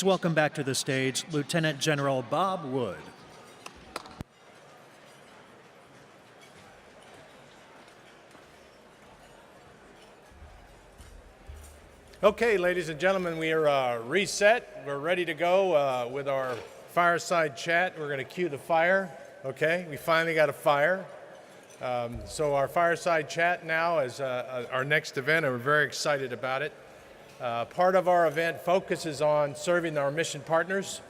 Welcome back to the stage, Lieutenant General Bob Wood. Okay, ladies and gentlemen, we are reset. We're ready to go with our fireside chat. We're going to cue the fire. Okay, we finally got a fire. So our fireside chat now is our next event, and we're very excited about it. Part of our event focuses on serving our mission partners,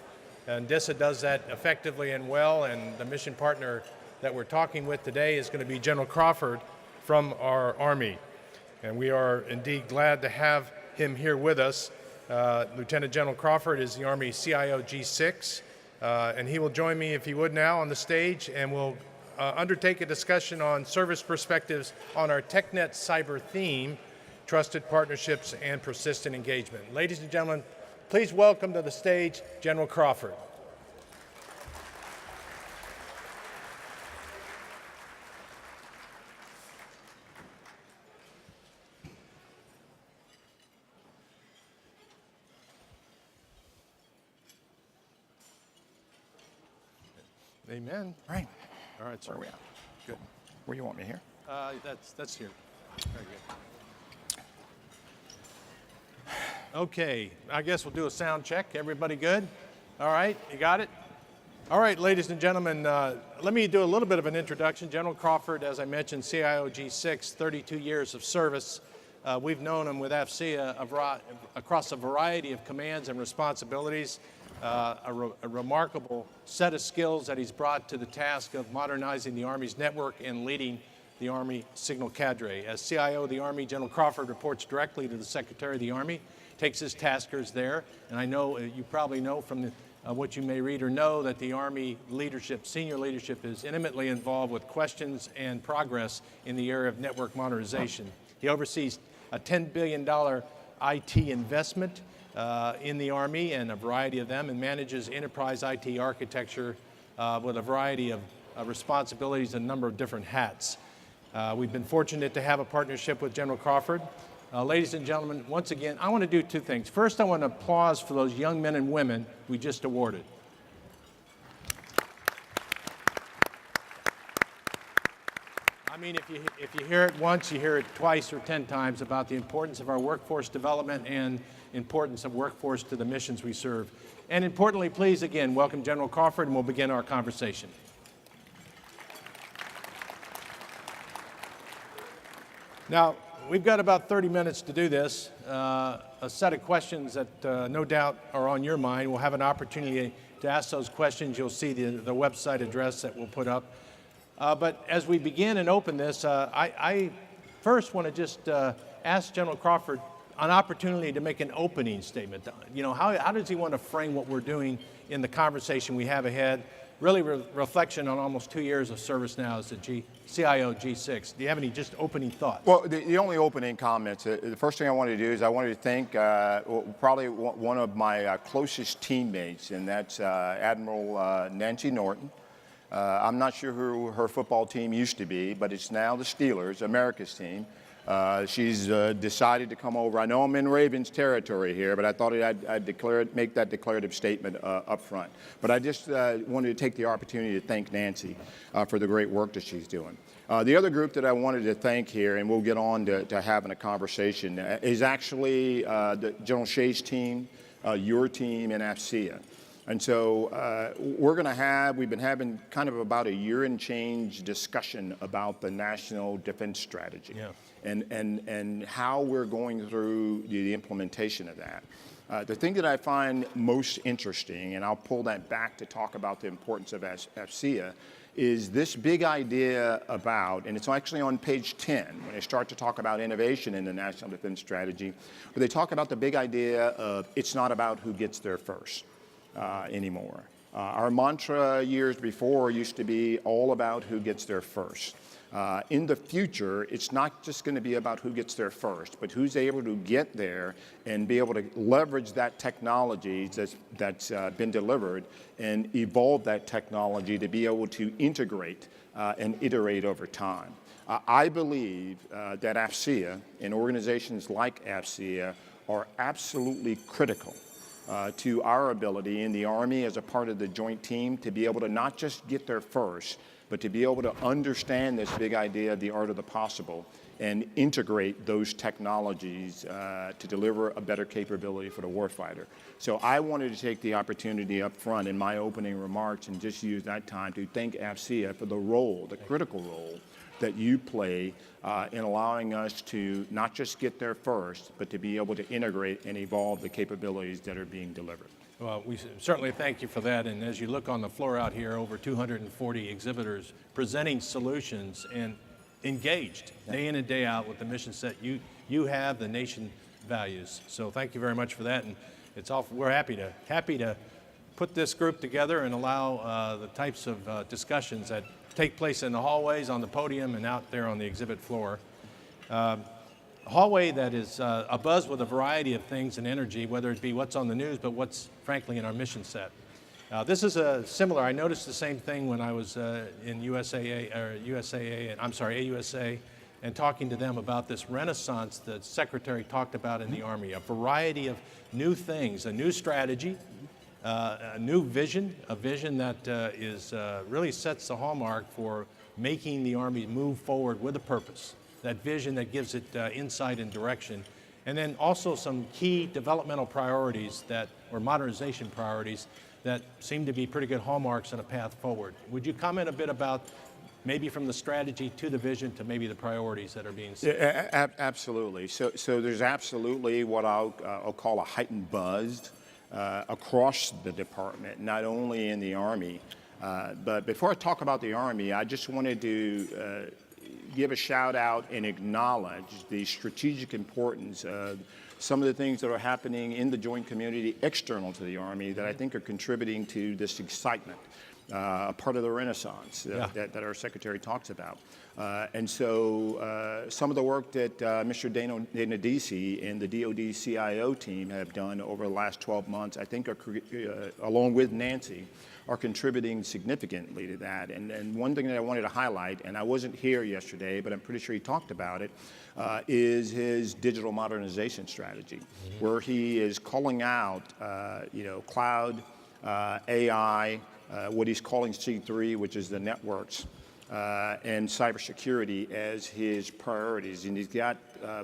and DISA does that effectively and well, and the mission partner that we're talking with today is going to be General Crawford from our Army. And we are indeed glad to have him here with us. Lieutenant General Crawford is the Army CIO G6, and he will join me, if he would now, on the stage, and we'll undertake a discussion on service perspectives on our TechNet cyber theme, trusted partnerships and persistent engagement. Ladies and gentlemen, please welcome to the stage General Crawford. Amen. All right, sir. Where are we at? Good. Where do you want me here? That's here. Very good. Okay, I guess we'll do a sound check. Everybody good? All right, you got it? All right, ladies and gentlemen, let me do a little bit of an introduction. General Crawford, as I mentioned, CIO G6, 32 years of service. We've known him with AFCEA across a variety of commands and responsibilities. A remarkable set of skills that he's brought to the task of modernizing the Army's network and leading the Army signal cadre. As CIO of the Army, General Crawford reports directly to the Secretary of the Army, takes his taskers there, and I know you probably know from what you may read or know that the Army leadership, senior leadership, is intimately involved with questions and progress in the area of network modernization. He oversees a $10 billion IT investment in the Army and a variety of them, and manages enterprise IT architecture with a variety of responsibilities and a number of different hats. We've been fortunate to have a partnership with General Crawford. Ladies and gentlemen, once again, I want to do two things. First, I want to applause for those young men and women we just awarded. I mean, if you hear it once, you hear it twice or 10 times about the importance of our workforce development and importance of workforce to the missions we serve. And importantly, please, again, welcome General Crawford, and we'll begin our conversation. Now, we've got about 30 minutes to do this. A set of questions that no doubt are on your mind. We'll have an opportunity to ask those questions. You'll see the website address that we'll put up. But as we begin and open this, I first want to just ask General Crawford an opportunity to make an opening statement. You know, how does he want to frame what we're doing in the conversation we have ahead? Really reflection on almost 2 years of service now as the CIO G6. Do you have any just opening thoughts? Well, the only opening comments, the first thing I wanted to do is I wanted to thank probably one of my closest teammates, and that's Admiral Nancy Norton. I'm not sure who her football team used to be, but it's now the Steelers, America's team. She's decided to come over. I know I'm in Ravens territory here, but I thought I'd make that declarative statement up front. But I just wanted to take the opportunity to thank Nancy for the great work that she's doing. The other group that I wanted to thank here, and we'll get on to having a conversation, is actually the General Shea's team, your team, and AFCEA. And so we've been having kind of about a year and change discussion about the National Defense Strategy. Yeah. And how we're going through the implementation of that. The thing that I find most interesting, and I'll pull that back to talk about the importance of AFCEA, is this big idea about, and it's actually on page 10, when they start to talk about innovation in the National Defense Strategy, where they talk about the big idea of it's not about who gets there first anymore. Our mantra years before used to be all about who gets there first. In the future, it's not just going to be about who gets there first, but who's able to get there and be able to leverage that technology that's been delivered and evolve that technology to be able to integrate and iterate over time. I believe that AFCEA and organizations like AFCEA are absolutely critical to our ability in the Army as a part of the joint team to be able to not just get there first, but to be able to understand this big idea of the art of the possible and integrate those technologies to deliver a better capability for the warfighter. So I wanted to take the opportunity up front in my opening remarks and just use that time to thank AFCEA for the role, the critical role that you play in allowing us to not just get there first, but to be able to integrate and evolve the capabilities that are being delivered. Well, we certainly thank you for that. And as you look on the floor out here, over 240 exhibitors presenting solutions and engaged day in and day out with the mission set you have, the nation values. So thank you very much for that. And we're happy to put this group together and allow the types of discussions that take place in the hallways, on the podium, and out there on the exhibit floor. A hallway that is abuzz with a variety of things and energy, whether it be what's on the news, but what's frankly in our mission set. This is similar. I noticed the same thing when I was in AUSA, and talking to them about this renaissance that Secretary talked about in the Army, a variety of new things, a new strategy, a new vision, a vision that really sets the hallmark for making the Army move forward with a purpose, that vision that gives it insight and direction, and then also some key developmental priorities or modernization priorities that seem to be pretty good hallmarks and a path forward. Would you comment a bit about maybe from the strategy to the vision to maybe the priorities that are being set? Yeah, absolutely. So there's absolutely what I'll call a heightened buzz across the department, not only in the Army. But before I talk about the Army, I just wanted to give a shout out and acknowledge the strategic importance of some of the things that are happening in the joint community external to the Army that I think are contributing to this excitement, part of the renaissance that our Secretary talks about. And so some of the work that Mr. Dana Deasy and the DoD CIO team have done over the last 12 months, I think along with Nancy, are contributing significantly to that. And one thing that I wanted to highlight, and I wasn't here yesterday, but I'm pretty sure he talked about it, is his digital modernization strategy, where he is calling out, cloud, AI, what he's calling C3, which is the networks, and cybersecurity as his priorities. And he's got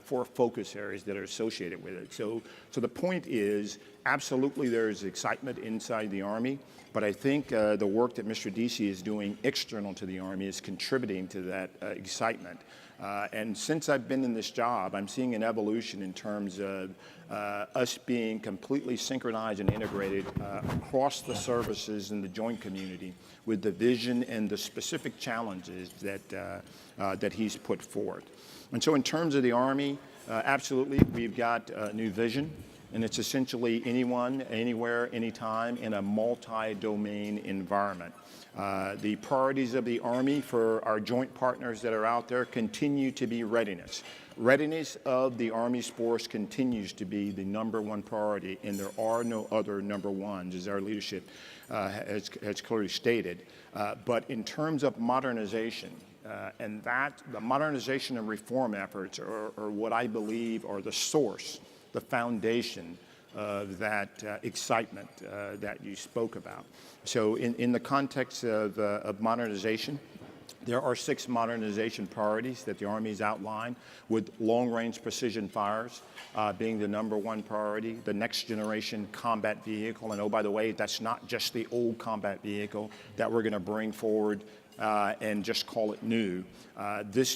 4 focus areas that are associated with it. So the point is, absolutely there is excitement inside the Army, but I think the work that Mr. Deasy is doing external to the Army is contributing to that excitement. And since I've been in this job, I'm seeing an evolution in terms of us being completely synchronized and integrated across the services in the joint community with the vision and the specific challenges that he's put forth. And so in terms of the Army, absolutely, we've got a new vision. And it's essentially anyone, anywhere, anytime in a multi-domain environment. The priorities of the Army for our joint partners that are out there continue to be readiness. Readiness of the Army's force continues to be the #1 priority, and there are no other #1s, as our leadership has clearly stated. But in terms of modernization, the modernization and reform efforts are what I believe are the source, the foundation of that excitement that you spoke about. So in the context of modernization, there are 6 modernization priorities that the Army's outlined, with long-range precision fires being the #1 priority, the next generation combat vehicle, and oh, by the way, that's not just the old combat vehicle that we're going to bring forward and just call it new. This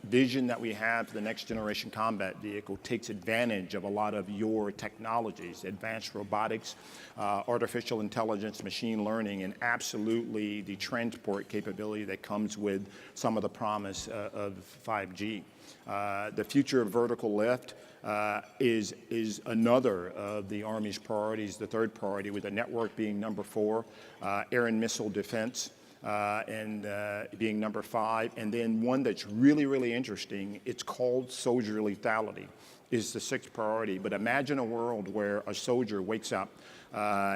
vision that we have for the next generation combat vehicle takes advantage of a lot of your technologies, advanced robotics, artificial intelligence, machine learning, and absolutely the transport capability that comes with some of the promise of 5G. The future of vertical lift is another of the Army's priorities, the 3rd priority, with the network being #4, air and missile defense, and being #5, and then one that's really, really interesting, it's called soldier lethality, is the 6th priority. But imagine a world where a soldier wakes up,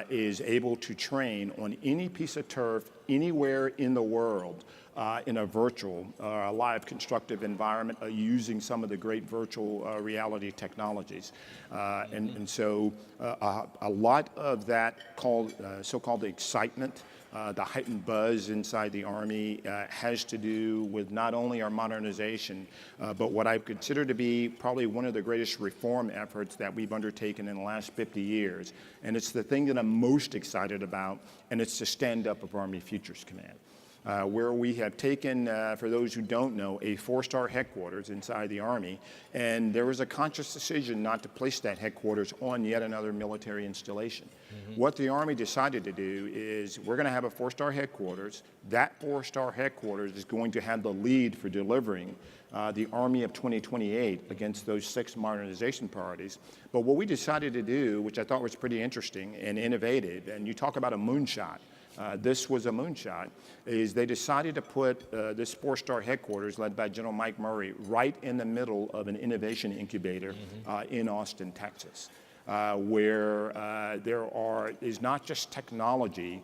is able to train on any piece of turf anywhere in the world in a virtual, live constructive environment using some of the great virtual reality technologies. And so a lot of that so-called excitement, the heightened buzz inside the Army has to do with not only our modernization, but what I consider to be probably one of the greatest reform efforts that we've undertaken in the last 50 years. And it's the thing that I'm most excited about, and it's the stand-up of Army Futures Command. Where we have taken, for those who don't know, a 4-star headquarters inside the Army, and there was a conscious decision not to place that headquarters on yet another military installation. What the Army decided to do is we're going to have a 4-star headquarters. That 4-star headquarters is going to have the lead for delivering the Army of 2028 against those 6 modernization priorities. But what we decided to do, which I thought was pretty interesting and innovative, and you talk about a moonshot, this was a moonshot, is they decided to put this 4-star headquarters led by General Mike Murray right in the middle of an innovation incubator in Austin, Texas, where there is not just technology,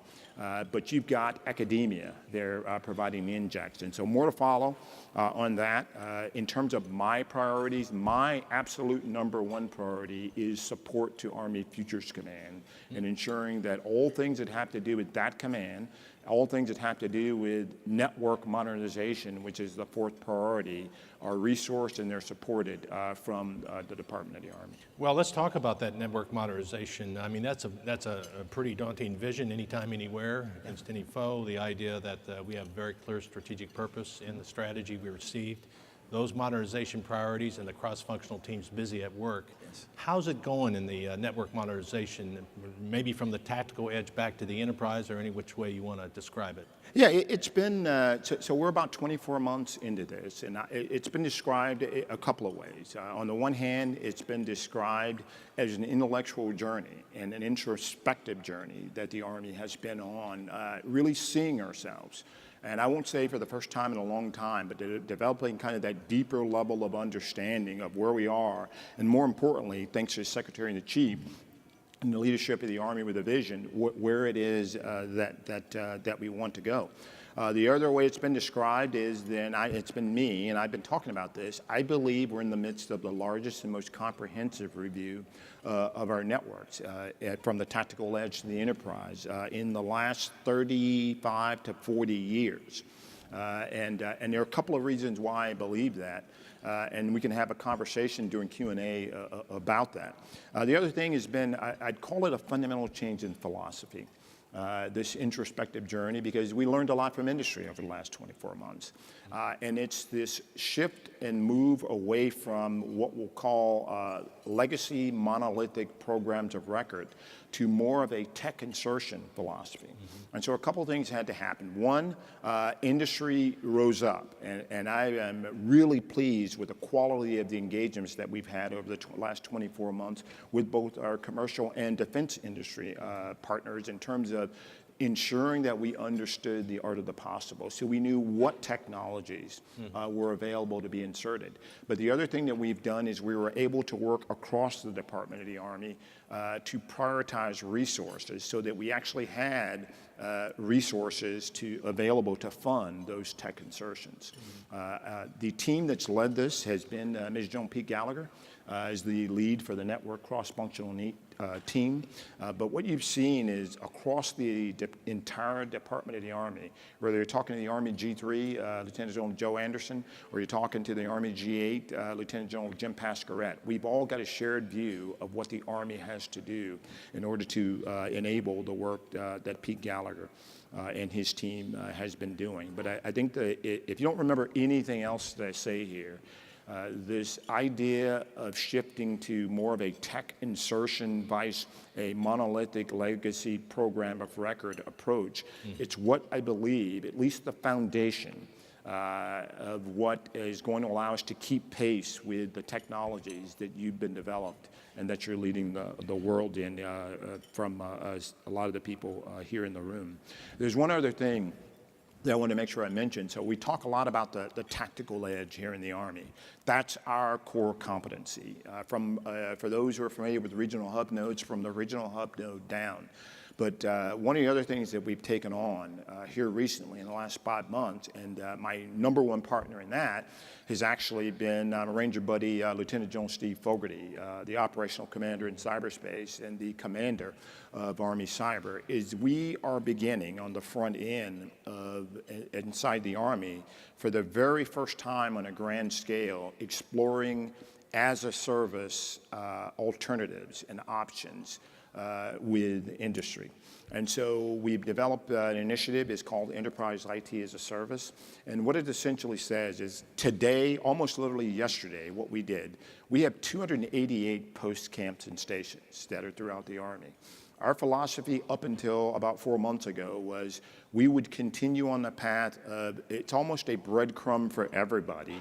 but you've got academia there providing the injects. And so more to follow on that. In terms of my priorities, my absolute #1 priority is support to Army Futures Command and ensuring that all things that have to do with that command, all things that have to do with network modernization, which is the 4th priority, are resourced and they're supported from the Department of the Army. Well, let's talk about that network modernization. I mean, that's a pretty daunting vision, anytime, anywhere, against any foe. The idea that we have very clear strategic purpose in the strategy we received, those modernization priorities, and the cross-functional teams busy at work. Yes. How's it going in the network modernization, maybe from the tactical edge back to the enterprise, or any which way you want to describe it? Yeah, it's been, so we're about 24 months into this, and it's been described a couple of ways. On the one hand, it's been described as an intellectual journey and an introspective journey that the Army has been on, really seeing ourselves. And I won't say for the first time in a long time, but developing kind of that deeper level of understanding of where we are, and more importantly, thanks to the Secretary-in-Chief, and the leadership of the Army with a vision, where it is that we want to go. The other way it's been described is it's been me, and I've been talking about this. I believe we're in the midst of the largest and most comprehensive review of our networks, from the tactical edge to the enterprise, in the last 35 to 40 years. And there are a couple of reasons why I believe that. And we can have a conversation during Q&A about that. The other thing has been, I'd call it a fundamental change in philosophy, this introspective journey, because we learned a lot from industry over the last 24 months. And it's this shift and move away from what we'll call legacy monolithic programs of record to more of a tech insertion philosophy. And so a couple of things had to happen. One, industry rose up, and I am really pleased with the quality of the engagements that we've had over the last 24 months with both our commercial and defense industry partners in terms of ensuring that we understood the art of the possible, so we knew what technologies were available to be inserted. But the other thing that we've done is we were able to work across the Department of the Army to prioritize resources so that we actually had resources available to fund those tech insertions. The team that's led this has been Ms. Joan P. Gallagher, is the lead for the network cross-functional team. But what you've seen is across the entire Department of the Army, whether you're talking to the Army G3, Lieutenant General Joe Anderson, or you're talking to the Army G8, Lieutenant General Jim Pasquarette, we've all got a shared view of what the Army has to do in order to enable the work that Pete Gallagher and his team has been doing. But I think that if you don't remember anything else that I say here, this idea of shifting to more of a tech insertion vice a monolithic legacy program of record approach, it's what I believe, at least the foundation of what is going to allow us to keep pace with the technologies that you've been developed and that you're leading the world in from a lot of the people here in the room. There's one other thing that I want to make sure I mention. So we talk a lot about the tactical edge here in the Army. That's our core competency. For those who are familiar with regional hub nodes, from the regional hub node down. But one of the other things that we've taken on here recently in the last 5 months, and my number one partner in that has actually been Ranger Buddy Lieutenant General Steve Fogarty, the operational commander in cyberspace and the commander of Army Cyber, is we are beginning on the front end of inside the Army for the very first time on a grand scale exploring as a service alternatives and options with industry. And so we've developed an initiative. It's called Enterprise IT as a Service. And what it essentially says is today, almost literally yesterday, what we did, we have 288 post camps and stations that are throughout the Army. Our philosophy up until about 4 months ago was we would continue on the path of it's almost a breadcrumb for everybody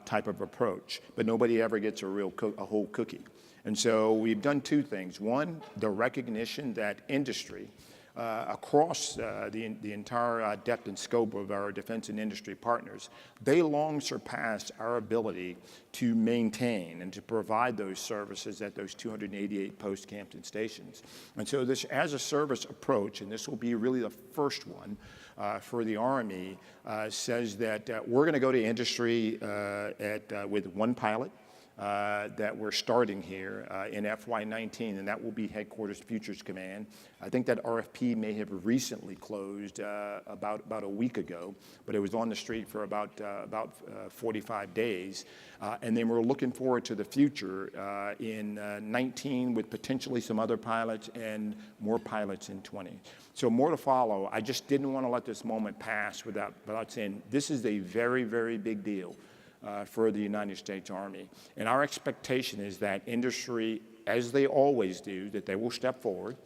type of approach, but nobody ever gets a whole cookie. And so we've done two things. One, the recognition that industry across the entire depth and scope of our defense and industry partners, they long surpassed our ability to maintain and to provide those services at those 288 post camps and stations. And so this as a service approach, and this will be really the first one for the Army, says that we're going to go to industry with one pilot. That we're starting here in FY19, and that will be Headquarters Futures Command. I think that RFP may have recently closed about a week ago, but it was on the street for about 45 days. And then we're looking forward to the future in 19 with potentially some other pilots and more pilots in 20. So more to follow. I just didn't want to let this moment pass without saying this is a very, very big deal. For the United States Army. And our expectation is that industry, as they always do, that they will step forward.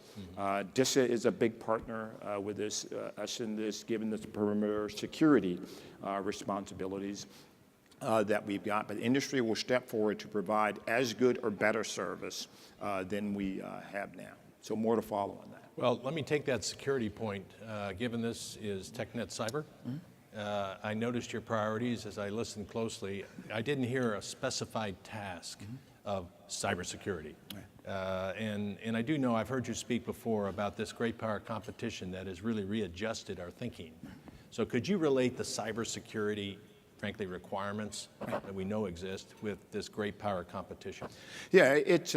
DISA is a big partner with us in this, given the perimeter security responsibilities that we've got. But industry will step forward to provide as good or better service than we have now. So more to follow on that. Well, let me take that security point, given this is TechNet Cyber. I noticed your priorities as I listened closely. I didn't hear a specified task of cybersecurity. And I do know I've heard you speak before about this great power competition that has really readjusted our thinking. So could you relate the cybersecurity, frankly, requirements that we know exist with this great power competition? Yeah, it's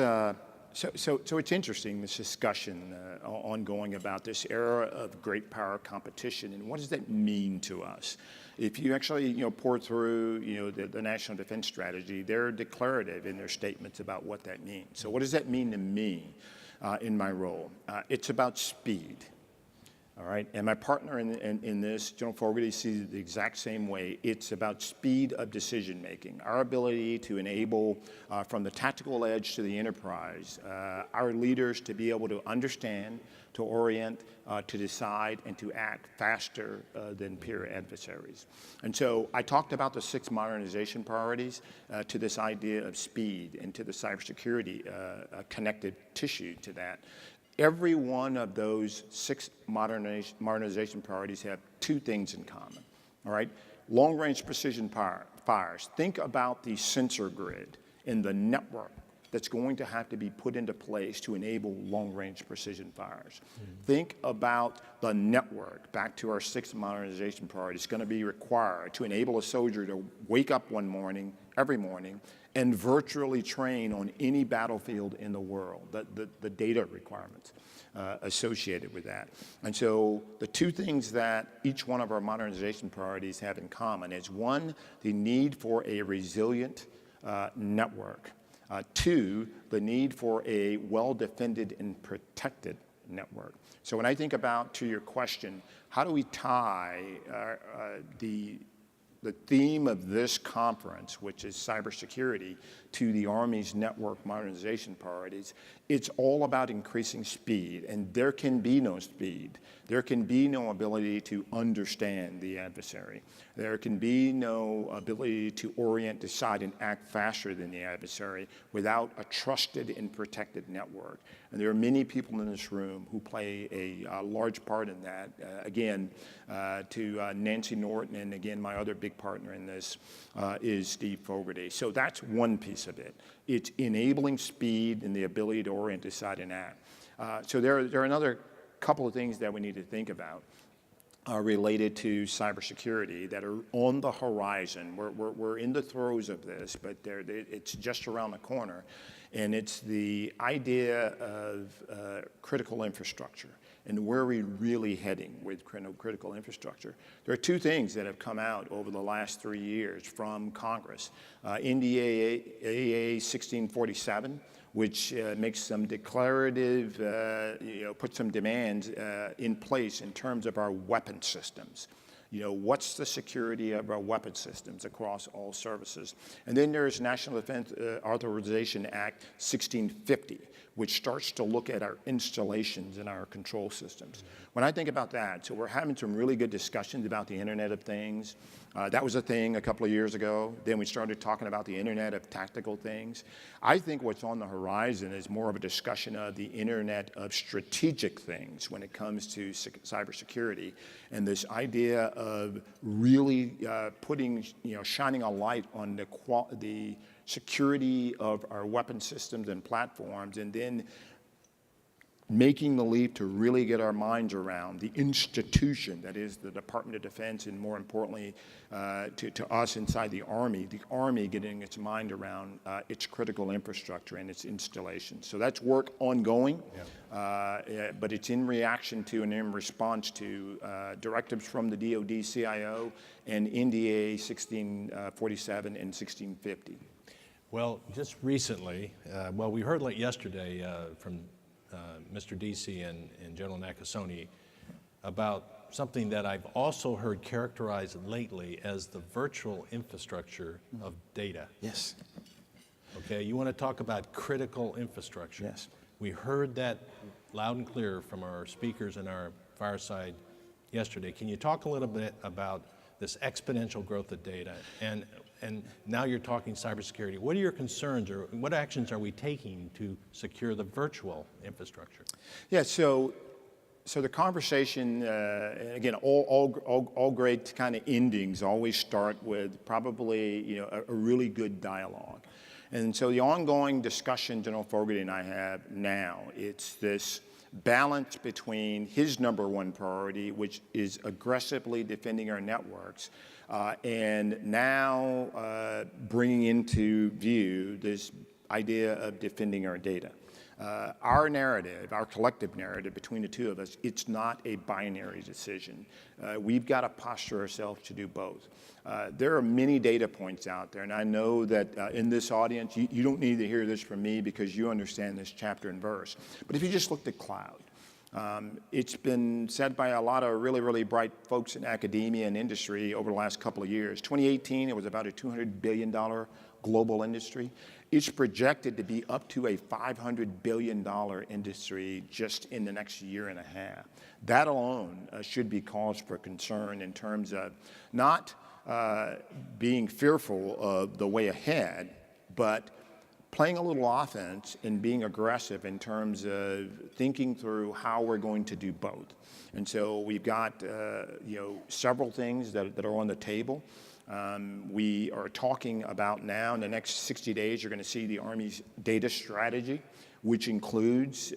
so it's interesting, this discussion ongoing about this era of great power competition and what does that mean to us? If you actually pour through the National Defense Strategy, they're declarative in their statements about what that means. So what does that mean to me in my role? It's about speed. All right, and my partner in this, General Fogarty, sees it the exact same way. It's about speed of decision making, our ability to enable, from the tactical edge to the enterprise, our leaders to be able to understand, to orient, to decide, and to act faster than peer adversaries. And so I talked about the 6 modernization priorities to this idea of speed and to the cybersecurity connected tissue to that. Every one of those 6 modernization priorities have 2 things in common, all right? Long-range precision fires. Think about the sensor grid in the network that's going to have to be put into place to enable long-range precision fires. Think about the network, back to our 6 modernization priorities, going to be required to enable a soldier to wake up one morning, every morning, and virtually train on any battlefield in the world, the data requirements associated with that. And so the 2 things that each one of our modernization priorities have in common is 1, the need for a resilient network. 2, the need for a well-defended and protected network. So when I think about, to your question, how do we tie the theme of this conference, which is cybersecurity, to the Army's network modernization priorities, it's all about increasing speed, and there can be no speed. There can be no ability to understand the adversary. There can be no ability to orient, decide, and act faster than the adversary without a trusted and protected network. And there are many people in this room who play a large part in that. Again, to Nancy Norton, and again, my other big partner in this is Steve Fogarty. So that's one piece of it. It's enabling speed and the ability to orient, decide, and act. So there are another couple of things that we need to think about are related to cybersecurity that are on the horizon. We're in the throes of this, but it's just around the corner. And it's the idea of critical infrastructure and where are we really heading with critical infrastructure. There are two things that have come out over the last 3 years from Congress. NDAA 1647, which makes some declarative, put some demands in place in terms of our weapon systems. What's the security of our weapon systems across all services? And then there's National Defense Authorization Act 1650, which starts to look at our installations and our control systems. When I think about that, so we're having some really good discussions about the Internet of Things. That was a thing a couple of years ago. Then we started talking about the Internet of Tactical Things. I think what's on the horizon is more of a discussion of the Internet of Strategic Things when it comes to cybersecurity, and this idea of really shining a light on the security of our weapon systems and platforms, and then making the leap to really get our minds around the institution that is the Department of Defense, and more importantly to us inside the Army getting its mind around its critical infrastructure and its installation. So that's work ongoing, but it's in reaction to and in response to directives from the DoD CIO and NDA 1647 and 1650. Well, just recently, we heard yesterday from Mr. DC and General Nakasone about something that I've also heard characterized lately as the virtual infrastructure of data. Yes. Okay, you want to talk about critical infrastructure. Yes. We heard that loud and clear from our speakers in our Fireside yesterday. Can you talk a little bit about this exponential growth of data? And now you're talking cybersecurity. What are your concerns, or what actions are we taking to secure the virtual infrastructure? Yeah, so the conversation, again, all great kind of endings always start with probably a really good dialogue. And so the ongoing discussion General Fogarty and I have now, it's this balance between his number one priority, which is aggressively defending our networks, and now bringing into view this idea of defending our data. Our narrative, our collective narrative between the two of us, it's not a binary decision. We've got to posture ourselves to do both. There are many data points out there, and I know that in this audience, you don't need to hear this from me because you understand this chapter and verse. But if you just looked at cloud, it's been said by a lot of really, really bright folks in academia and industry over the last couple of years. 2018, it was about a $200 billion global industry. It's projected to be up to a $500 billion industry just in the next year and a half. That alone should be cause for concern in terms of not being fearful of the way ahead, but playing a little offense and being aggressive in terms of thinking through how we're going to do both. And so we've got several things that are on the table. We are talking about now in the next 60 days, you're going to see the Army's data strategy, which includes,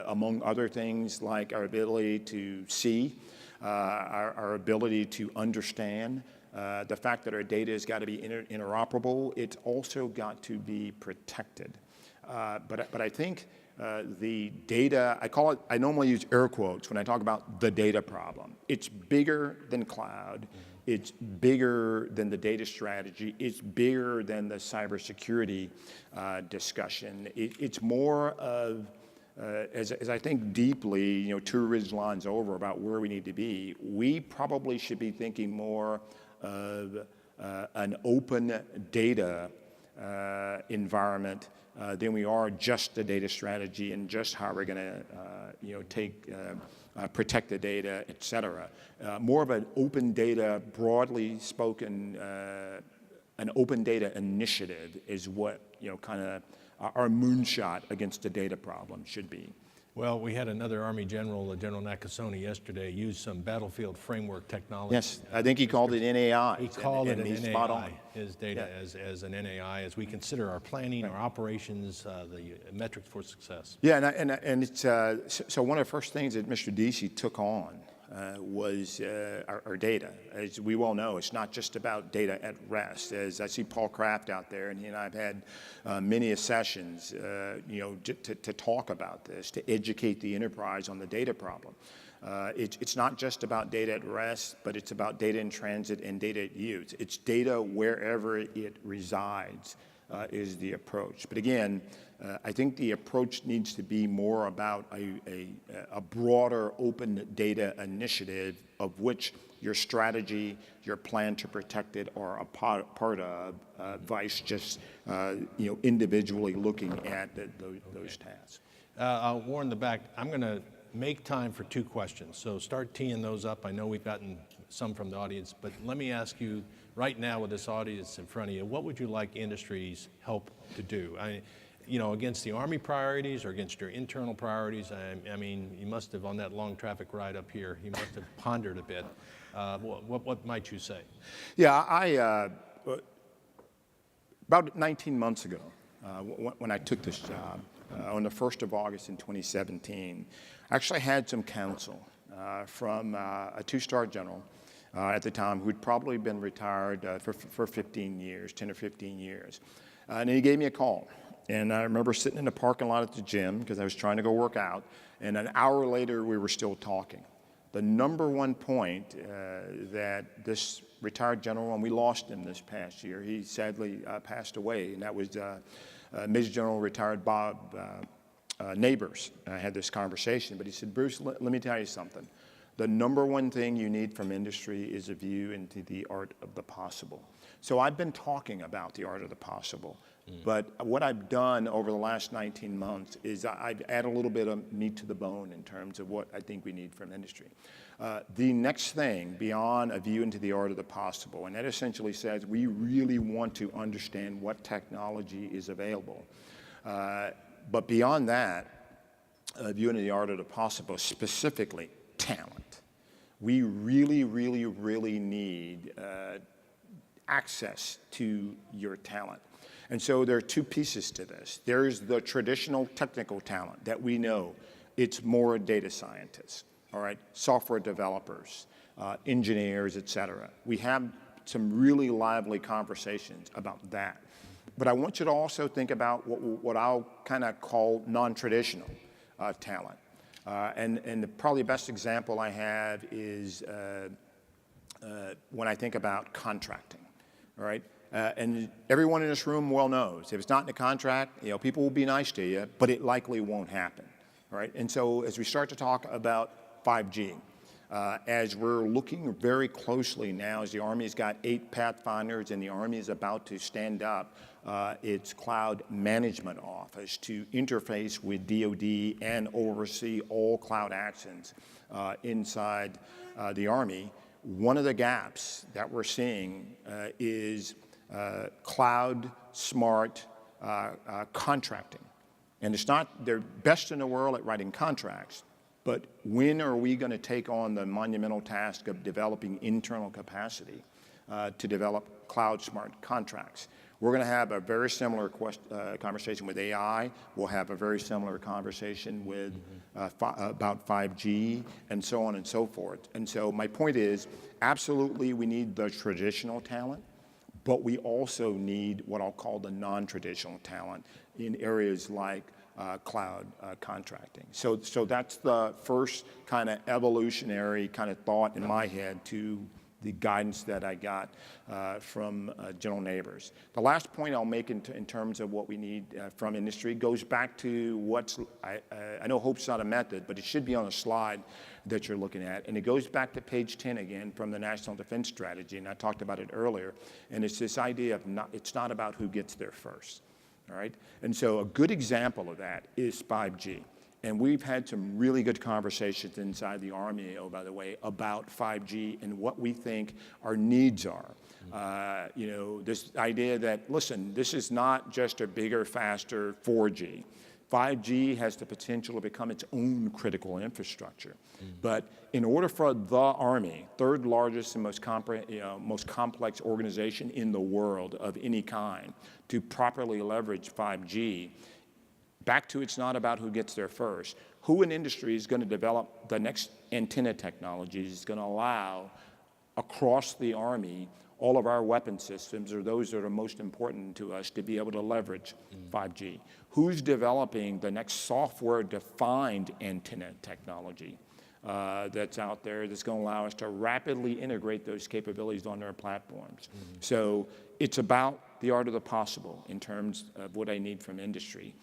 among other things, like our ability to see, our ability to understand, the fact that our data has got to be interoperable. It's also got to be protected. But I think the data, I normally use air quotes when I talk about the data problem. It's bigger than cloud. It's bigger than the data strategy. It's bigger than the cybersecurity discussion. It's more of, as I think deeply, two ridge lines over about where we need to be, we probably should be thinking more of an open data environment than we are just the data strategy and just how we're going to protect the data, et cetera. More of an open data, broadly spoken, an open data initiative is what kind of our moonshot against the data problem should be. Well, we had another Army general, General Nakasone, yesterday, use some battlefield framework technology. Yes, I think he called it NAI. He called it an he's spot on. NAI, his data as an NAI, as we consider our planning, our operations, the metrics for success. Yeah, and it's, so one of the first things that Mr. Deasy took on was our data. As we well know, it's not just about data at rest. As I see Paul Kraft out there, and he and I have had many sessions, to talk about this, to educate the enterprise on the data problem. It's not just about data at rest, but it's about data in transit and data at use. It's data wherever it resides is the approach. But again, I think the approach needs to be more about a broader open data initiative of which your strategy, your plan to protect it are a part of, vice just individually looking at those tasks. I'll warn the back, I'm going to make time for 2 questions, so start teeing those up. I know we've gotten some from the audience, but let me ask you right now with this audience in front of you, what would you like industry's help to do? Against the Army priorities or against your internal priorities? I mean, you must have, on that long traffic ride up here, you must have pondered a bit. What might you say? Yeah, about 19 months ago, when I took this job, on the 1st of August in 2017, I actually had some counsel from a 2-star general at the time who'd probably been retired for 15 years, 10 or 15 years. And he gave me a call. And I remember sitting in the parking lot at the gym because I was trying to go work out. And an hour later, we were still talking. The number one point that this retired general, and we lost him this past year, he sadly passed away, and that was Major General retired Bob Neighbors. I had this conversation, but he said, Bruce, let me tell you something. The number one thing you need from industry is a view into the art of the possible. So I've been talking about the art of the possible, but what I've done over the last 19 months is I've added a little bit of meat to the bone in terms of what I think we need from industry. The next thing beyond a view into the art of the possible, and that essentially says we really want to understand what technology is available. But beyond that, a view into the art of the possible, specifically talent. We really, really, really need access to your talent. And so there are 2 pieces to this. There's the traditional technical talent that we know. It's more data scientists, all right, software developers, engineers, et cetera. We have some really lively conversations about that. But I want you to also think about what I'll kind of call non-traditional talent. And probably the best example I have is when I think about contracting, all right? And everyone in this room well knows, if it's not in the contract, people will be nice to you, but it likely won't happen, all right? And so as we start to talk about 5G, as we're looking very closely now, as the Army's got 8 Pathfinders and the Army is about to stand up its cloud management office to interface with DoD and oversee all cloud actions inside the Army, one of the gaps that we're seeing is cloud smart contracting. And it's not, they're best in the world at writing contracts, but when are we going to take on the monumental task of developing internal capacity to develop cloud smart contracts? We're going to have a very similar conversation with AI. We'll have a very similar conversation with about 5G and so on and so forth. And so my point is, absolutely we need the traditional talent, but we also need what I'll call the non-traditional talent in areas like cloud contracting. So that's the first kind of evolutionary kind of thought in my head to the guidance that I got from General Neighbors. The last point I'll make in terms of what we need from industry goes back to what's, I know hope's not a method, but it should be on a slide that you're looking at. And it goes back to page 10 again from the National Defense Strategy, and I talked about it earlier. And it's this idea of it's not about who gets there first, all right? And so a good example of that is 5G. And we've had some really good conversations inside the Army, oh, by the way, about 5G and what we think our needs are. This idea that, listen, this is not just a bigger, faster 4G. 5G has the potential to become its own critical infrastructure. But in order for the Army, third largest and most complex organization in the world of any kind, to properly leverage 5G, back to it's not about who gets there first. Who in industry is going to develop the next antenna technologies is going to allow across the Army all of our weapon systems, or those that are most important to us, to be able to leverage 5G. Who's developing the next software-defined antenna technology that's out there that's going to allow us to rapidly integrate those capabilities on their platforms? So it's about the art of the possible in terms of what I need from industry.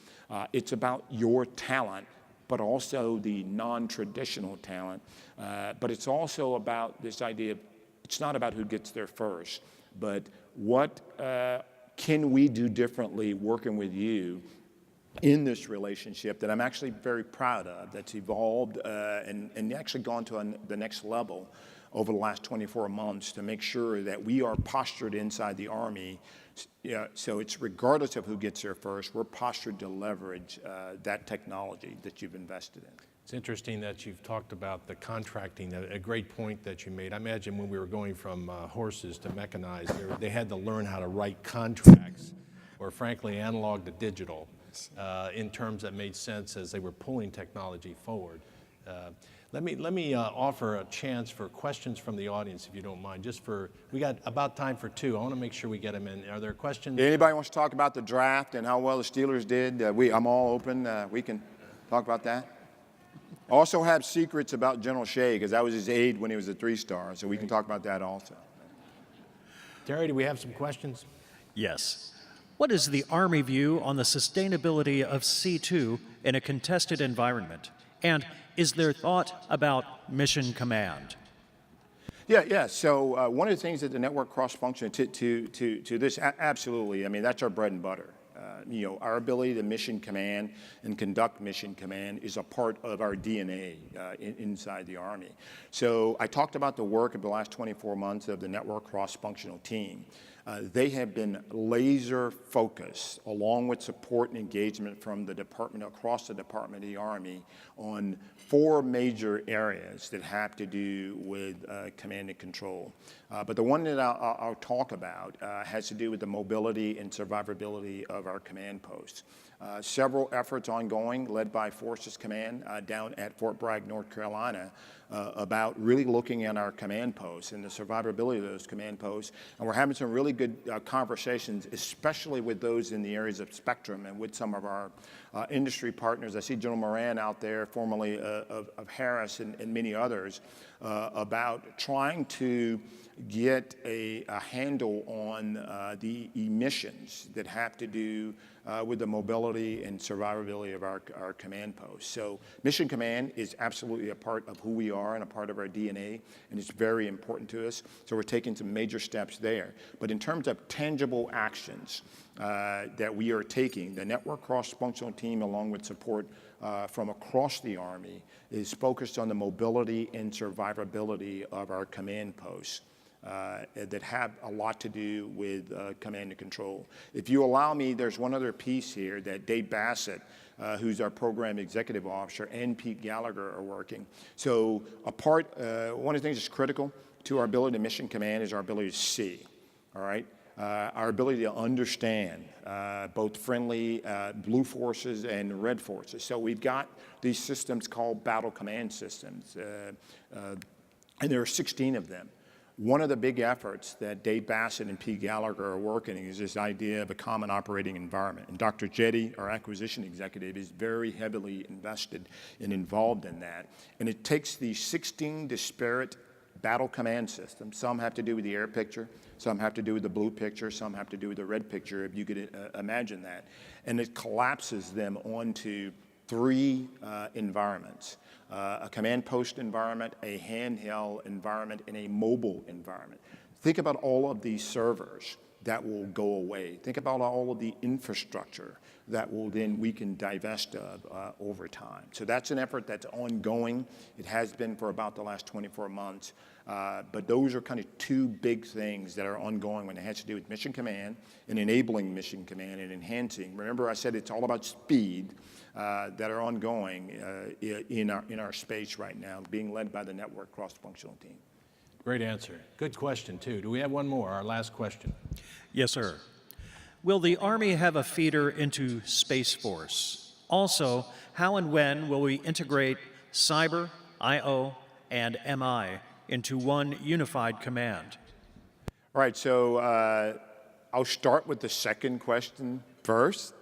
It's about your talent, but also the non-traditional talent. But it's also about this idea of, it's not about who gets there first, but what can we do differently working with you in this relationship that I'm actually very proud of, that's evolved and actually gone to the next level over the last 24 months to make sure that we are postured inside the Army. So it's regardless of who gets there first, we're postured to leverage that technology that you've invested in. It's interesting that you've talked about the contracting, a great point that you made. I imagine when we were going from horses to mechanized, they had to learn how to write contracts, or frankly, analog to digital, in terms that made sense as they were pulling technology forward. Let me offer a chance for questions from the audience, if you don't mind. We got about time for 2. I want to make sure we get them in. Are there questions? Anybody wants to talk about the draft and how well the Steelers did? I'm all open. We can talk about that. Also have secrets about General Shea, because that was his aide when he was a 3-star, so we can talk about that also. Terry, do we have some questions? Yes. What is the Army view on the sustainability of C2 in a contested environment? And is there thought about mission command? Yeah. So one of the things that the network cross-function to this, absolutely. I mean, that's our bread and butter. Our ability to mission command and conduct mission command is a part of our DNA inside the Army. So I talked about the work of the last 24 months of the network cross-functional team. They have been laser focused, along with support and engagement from the department, across the Department of the Army, on 4 major areas that have to do with command and control. But the one that I'll talk about has to do with the mobility and survivability of our command posts. Several efforts ongoing, led by Forces Command down at Fort Bragg, North Carolina, about really looking at our command posts and the survivability of those command posts. And we're having some really good conversations, especially with those in the areas of spectrum and with some of our industry partners. I see General Moran out there, formerly of Harris and many others, about trying to get a handle on the emissions that have to do with the mobility and survivability of our command posts. So mission command is absolutely a part of who we are and a part of our DNA, and it's very important to us. So we're taking some major steps there. But in terms of tangible actions that we are taking, the network cross-functional team, along with support from across the Army, is focused on the mobility and survivability of our command posts. That have a lot to do with command and control. If you allow me, there's one other piece here that Dave Bassett, who's our program executive officer, and Pete Gallagher are working. So one of the things that's critical to our ability to mission command is our ability to see, all right? Our ability to understand both friendly blue forces and red forces. So we've got these systems called battle command systems, and there are 16 of them. One of the big efforts that Dave Bassett and Pete Gallagher are working is this idea of a common operating environment. And Dr. Jetty, our acquisition executive, is very heavily invested and involved in that. And it takes these 16 disparate battle command systems. Some have to do with the air picture, some have to do with the blue picture, some have to do with the red picture, if you could imagine that. And it collapses them onto 3 environments. A command post environment, a handheld environment, and a mobile environment. Think about all of these servers that will go away. Think about all of the infrastructure that will then we can divest of over time. So that's an effort that's ongoing. It has been for about the last 24 months. But those are kind of two big things that are ongoing when it has to do with Mission Command and enabling Mission Command and enhancing. Remember I said it's all about speed that are ongoing in our space right now, being led by the network cross-functional team. Great answer. Good question, too. Do we have one more, our last question? Yes, sir. Will the Army have a feeder into Space Force? Also, how and when will we integrate Cyber, IO, and MI into one unified command? All right, so I'll start with the second question first.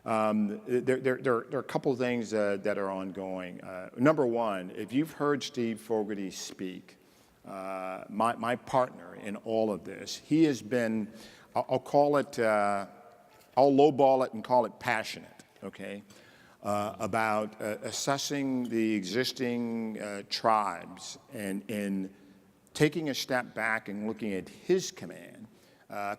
There are a couple of things that are ongoing. Number one, if you've heard Steve Fogarty speak, my partner in all of this, he has been, I'll call it, I'll lowball it and call it passionate, okay, about assessing the existing tribes and taking a step back and looking at his command.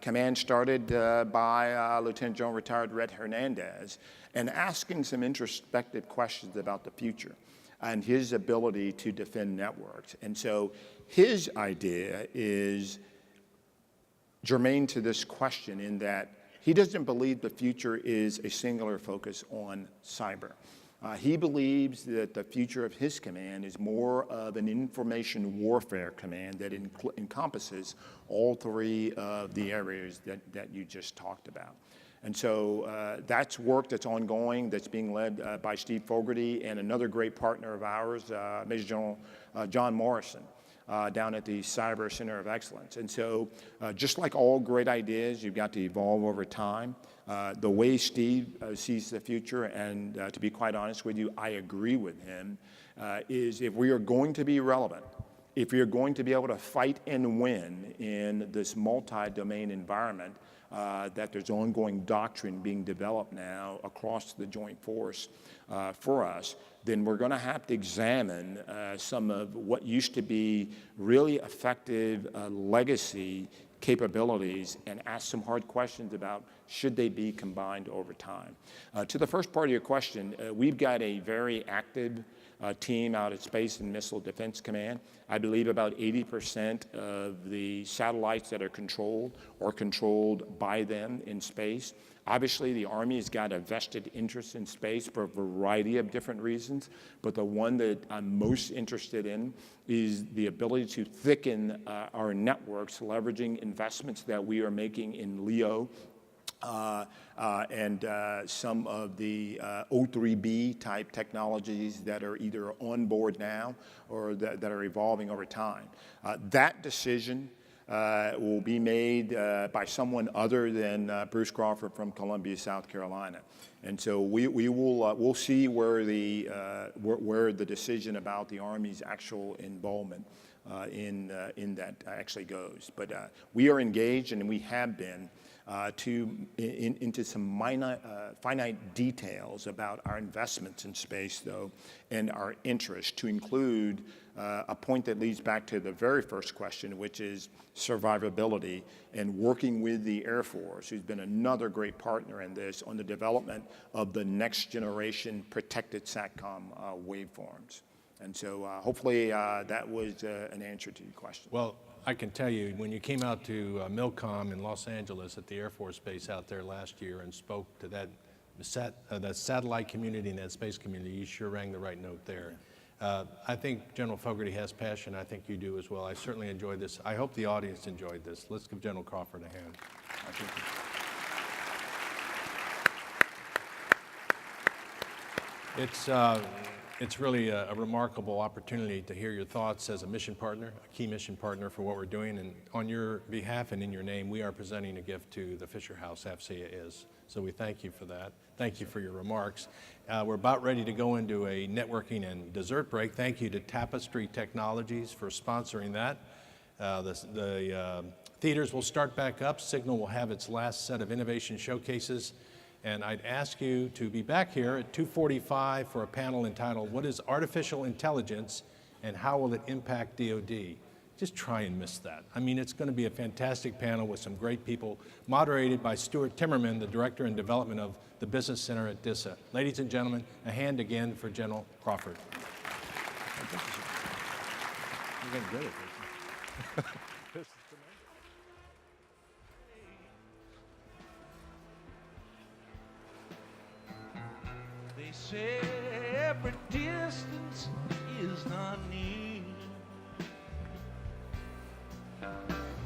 Command started by Lieutenant General retired Red Hernandez, and asking some introspective questions about the future and his ability to defend networks. And so his idea is germane to this question in that he doesn't believe the future is a singular focus on cyber. He believes that the future of his command is more of an information warfare command that encompasses all three of the areas that you just talked about. And so that's work that's ongoing, that's being led by Steve Fogarty and another great partner of ours, Major General John Morrison, down at the Cyber Center of Excellence. And so just like all great ideas, you've got to evolve over time. The way Steve sees the future, and to be quite honest with you, I agree with him, is if we are going to be relevant, if we are going to be able to fight and win in this multi-domain environment, that there's ongoing doctrine being developed now across the joint force for us, then we're going to have to examine some of what used to be really effective legacy capabilities and ask some hard questions about should they be combined over time. To the first part of your question, we've got a very active team out at Space and Missile Defense Command. I believe about 80% of the satellites that are controlled are controlled by them in space. Obviously, the Army has got a vested interest in space for a variety of different reasons, but the one that I'm most interested in is the ability to thicken our networks, leveraging investments that we are making in LEO, and some of the O3B type technologies that are either on board now or that are evolving over time. That decision will be made by someone other than Bruce Crawford from Columbia, South Carolina. And so we'll see where the decision about the Army's actual involvement in that actually goes. But we are engaged, and we have been, into some finite details about our investments in space, though, and our interest, to include a point that leads back to the very first question, which is survivability, and working with the Air Force, who's been another great partner in this, on the development of the next generation protected SATCOM waveforms. And so hopefully that was an answer to your question. Well, I can tell you, when you came out to Milcom in Los Angeles at the Air Force Base out there last year and spoke to that satellite community and that space community, you sure rang the right note there. I think General Fogarty has passion. I think you do as well. I certainly enjoyed this. I hope the audience enjoyed this. Let's give General Crawford a hand. It's really a remarkable opportunity to hear your thoughts as a mission partner, a key mission partner for what we're doing. And on your behalf and in your name, we are presenting a gift to the Fisher House, AFCEA is. So we thank you for that. Thank you for your remarks. We're about ready to go into a networking and dessert break. Thank you to Tapestry Technologies for sponsoring that. The theaters will start back up. Signal will have its last set of innovation showcases. And I'd ask you to be back here at 2:45 for a panel entitled, "What is Artificial Intelligence and How Will It Impact DoD?" just try and miss that. I mean, it's going to be a fantastic panel with some great people, moderated by Stuart Timmerman, the Director in Development of the Business Center at DISA. Ladies and gentlemen, a hand again for General Crawford. You're getting good at this. They say every distance is not near.